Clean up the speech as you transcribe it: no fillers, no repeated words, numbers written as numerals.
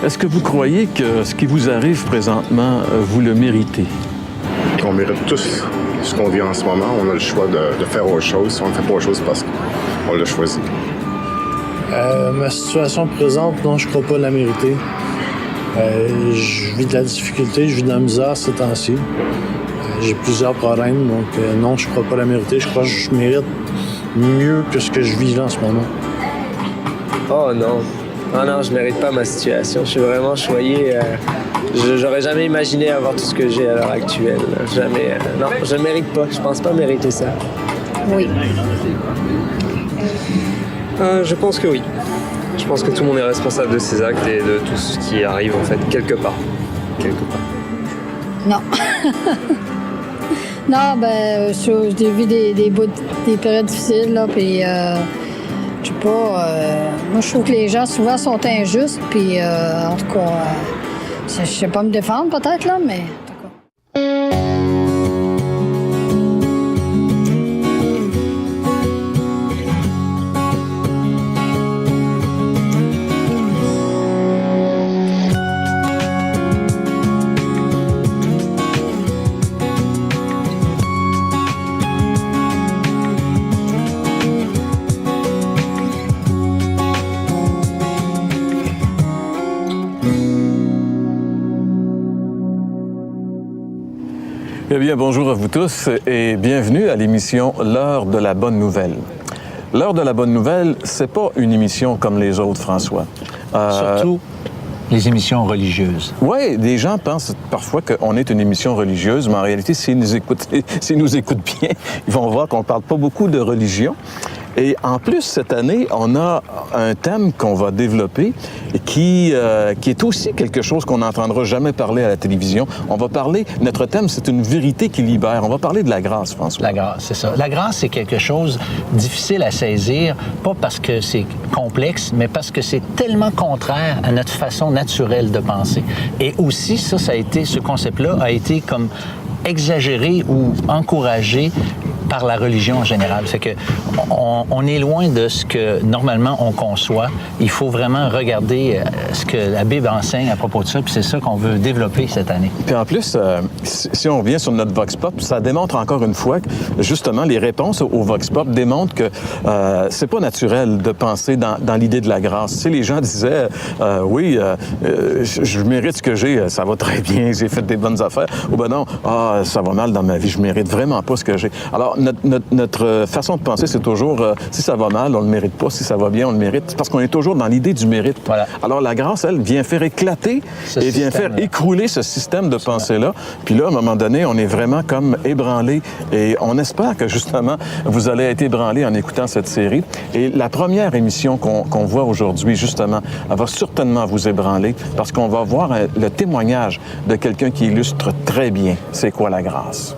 Est-ce que vous croyez que ce qui vous arrive présentement, vous le méritez? On mérite tous ce qu'on vit en ce moment. On a le choix de faire autre chose. Si on ne fait pas autre chose parce qu'on l'a choisi. Ma situation présente, non, je ne crois pas la mériter. Je vis de la difficulté, je vis de la misère ces temps-ci. J'ai plusieurs problèmes, donc non, je ne crois pas la mériter. Je crois que je mérite mieux que ce que je vis là en ce moment. Oh non. Oh non, je mérite pas ma situation. Je suis vraiment choyé. J'aurais jamais imaginé avoir tout ce que j'ai à l'heure actuelle. Jamais. Non, je mérite pas. Je pense pas mériter ça. Oui. Je pense que oui. Je pense que tout le monde est responsable de ses actes et de tout ce qui arrive, en fait, quelque part. Non. Non, ben, j'ai vu des périodes difficiles, là, puis je sais pas, moi, je trouve que les gens, souvent, sont injustes, puis en tout cas, je sais pas me défendre, peut-être, là, mais... Eh bien, bonjour à vous tous et bienvenue à l'émission L'heure de la bonne nouvelle. L'heure de la bonne nouvelle, c'est pas une émission comme les autres, François. Surtout les émissions religieuses. Oui, des gens pensent parfois qu'on est une émission religieuse, mais en réalité, s'ils nous écoutent bien, ils vont voir qu'on parle pas beaucoup de religion. Et en plus, cette année, on a un thème qu'on va développer qui est aussi quelque chose qu'on n'entendra jamais parler à la télévision. On va parler, notre thème, c'est une vérité qui libère. On va parler de la grâce, François. La grâce, c'est ça. La grâce, c'est quelque chose de difficile à saisir, pas parce que c'est complexe, mais parce que c'est tellement contraire à notre façon naturelle de penser. Et aussi, ce concept-là a été comme exagéré ou encouragé par la religion en général. C'est que on est loin de ce que normalement on conçoit. Il faut vraiment regarder ce que la Bible enseigne à propos de ça, puis c'est ça qu'on veut développer cette année. Puis en plus, si on revient sur notre Vox Pop, ça démontre encore une fois que, justement, les réponses au Vox Pop démontrent que c'est pas naturel de penser dans l'idée de la grâce. Tu sais, les gens disaient, oui, je mérite ce que j'ai, ça va très bien, j'ai fait des bonnes affaires. Ou ben non, ça va mal dans ma vie, je mérite vraiment pas ce que j'ai. Alors, notre façon de penser, c'est toujours, si ça va mal, on le mérite pas, si ça va bien, on le mérite, parce qu'on est toujours dans l'idée du mérite. Voilà. Alors, la grâce, elle, vient faire éclater et vient faire écrouler ce système de pensée-là. Puis là, à un moment donné, on est vraiment comme ébranlé et on espère que, justement, vous allez être ébranlé en écoutant cette série. Et la première émission qu'on voit aujourd'hui, justement, elle va certainement vous ébranler parce qu'on va voir le témoignage de quelqu'un qui illustre très bien c'est quoi la grâce.